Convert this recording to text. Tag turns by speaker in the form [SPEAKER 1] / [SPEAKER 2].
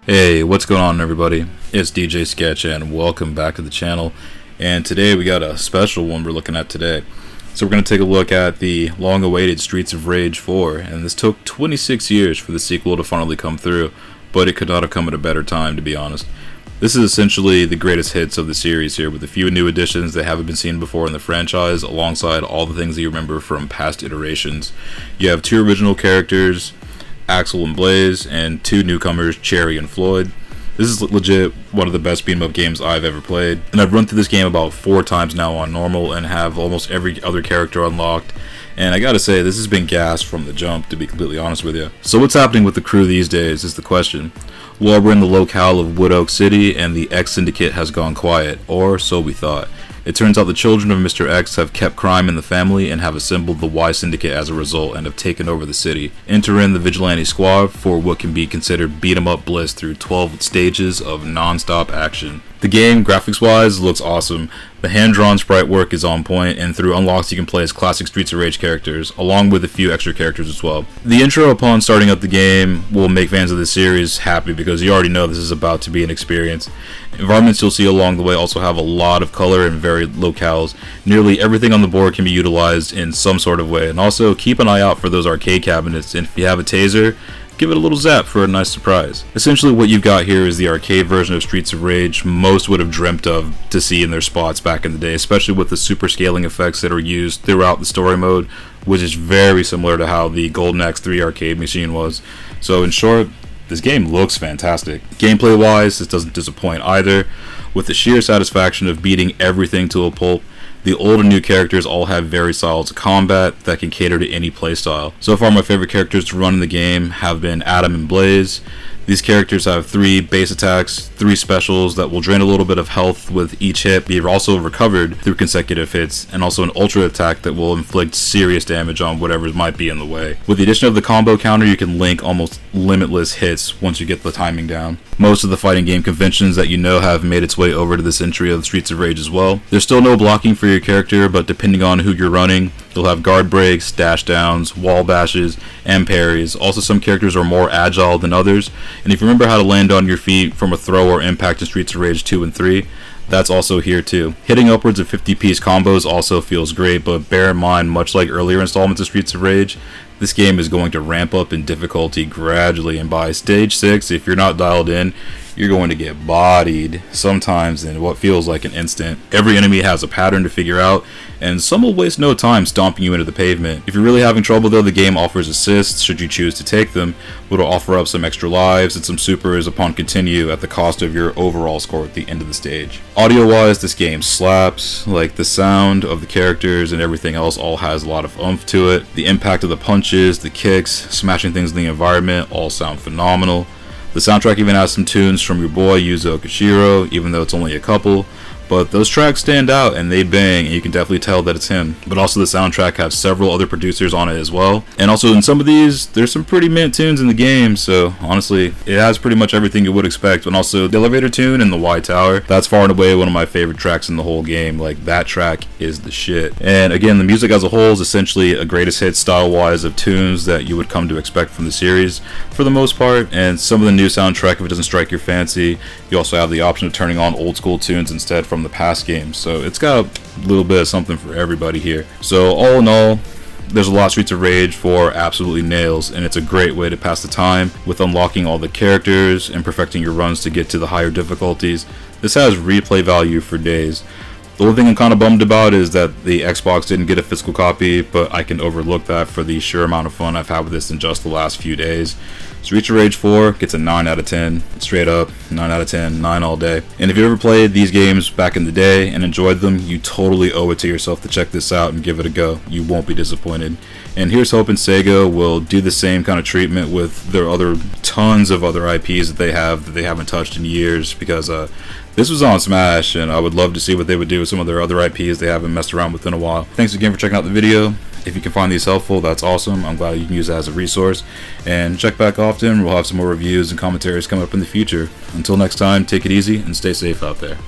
[SPEAKER 1] Hey, what's going on everybody? It's DJ Sketch and welcome back to the channel. And today we got a special one we're looking at today. So we're going to take a look at the long-awaited Streets of Rage 4, and this took 26 years for the sequel to finally come through, but it could not have come at a better time, to be honest. This is essentially the greatest hits of the series here, with a few new additions that haven't been seen before in the franchise, alongside all the things that you remember from past iterations. You have two original characters, Axel and Blaze, and two newcomers, Cherry and Floyd. This is legit one of the best beat 'em up games I've ever played, and I've run through this game about 4 times now on normal and have almost every other character unlocked. And I gotta say, this has been gas from the jump, to be completely honest with you. So what's happening with the crew these days is the question. Well, we're in the locale of Wood Oak City, and the X Syndicate has gone quiet, or so we thought. It turns out the children of Mr. X have kept crime in the family and have assembled the Y Syndicate as a result and have taken over the city. Enter in the Vigilante Squad for what can be considered beat-em-up bliss through 12 stages of non-stop action. The game, graphics-wise, looks awesome. The hand-drawn sprite work is on point, and through unlocks you can play as classic Streets of Rage characters, along with a few extra characters as well. The intro upon starting up the game will make fans of this series happy because you already know this is about to be an experience. Environments you'll see along the way also have a lot of color and varied locales. Nearly everything on the board can be utilized in some sort of way, and also keep an eye out for those arcade cabinets, and if you have a taser, give it a little zap for a nice surprise. Essentially what you've got here is the arcade version of Streets of Rage most would have dreamt of to see in their spots back in the day, especially with the super scaling effects that are used throughout the story mode, which is very similar to how the Golden Axe 3 arcade machine was. So in short, this game looks fantastic. Gameplay wise, this doesn't disappoint either, with the sheer satisfaction of beating everything to a pulp. The old and new characters all have very styles of combat that can cater to any playstyle. So far my favorite characters to run in the game have been Adam and Blaze. These characters have 3 base attacks, 3 specials that will drain a little bit of health with each hit, but you're also recovered through consecutive hits, and also an ultra attack that will inflict serious damage on whatever might be in the way. With the addition of the combo counter, you can link almost limitless hits once you get the timing down. Most of the fighting game conventions that you know have made its way over to this entry of the Streets of Rage as well. There's still no blocking for your character, but depending on who you're running, you'll have guard breaks, dash downs, wall bashes, and parries. Also, some characters are more agile than others, and if you remember how to land on your feet from a throw or impact in Streets of Rage 2 and 3, that's also here too. Hitting upwards of 50-piece combos also feels great, but bear in mind, much like earlier installments of Streets of Rage, this game is going to ramp up in difficulty gradually, and by stage 6, if you're not dialed in, you're going to get bodied, sometimes in what feels like an instant. Every enemy has a pattern to figure out, and some will waste no time stomping you into the pavement. If you're really having trouble though, the game offers assists should you choose to take them, which will offer up some extra lives and some supers upon continue at the cost of your overall score at the end of the stage. Audio wise, this game slaps. Like, the sound of the characters and everything else all has a lot of oomph to it. The impact of the punches, the kicks, smashing things in the environment all sound phenomenal. The soundtrack even has some tunes from your boy Yuzo Koshiro, even though it's only a couple, but those tracks stand out and they bang, and you can definitely tell that it's him. But also the soundtrack has several other producers on it as well, and also in some of these there's some pretty mint tunes in the game, so honestly it has pretty much everything you would expect. And also the elevator tune in the Y Tower, that's far and away one of my favorite tracks in the whole game. Like, that track is the shit. And again, the music as a whole is essentially a greatest hits style wise of tunes that you would come to expect from the series for the most part. And some of the new soundtrack, if it doesn't strike your fancy, you also have the option of turning on old school tunes instead from the past games, so it's got a little bit of something for everybody here. So all in all, there's a lot of Streets of Rage 4 absolutely nails, and it's a great way to pass the time with unlocking all the characters and perfecting your runs to get to the higher difficulties. This has replay value for days. The only thing I'm kind of bummed about is that the Xbox didn't get a physical copy, but I can overlook that for the sheer amount of fun I've had with this in just the last few days. Streets of Rage 4 gets a 9 out of 10, straight up, 9 out of 10, 9 all day. And if you ever played these games back in the day and enjoyed them, you totally owe it to yourself to check this out and give it a go. You won't be disappointed. And here's hoping Sega will do the same kind of treatment with their tons of other IPs that they haven't touched in years, because this was on Smash, and I would love to see what they would do with some of their other IPs they haven't messed around with in a while. Thanks again for checking out the video. If you can find these helpful, that's awesome. I'm glad you can use it as a resource. And check back often. We'll have some more reviews and commentaries coming up in the future. Until next time, take it easy and stay safe out there.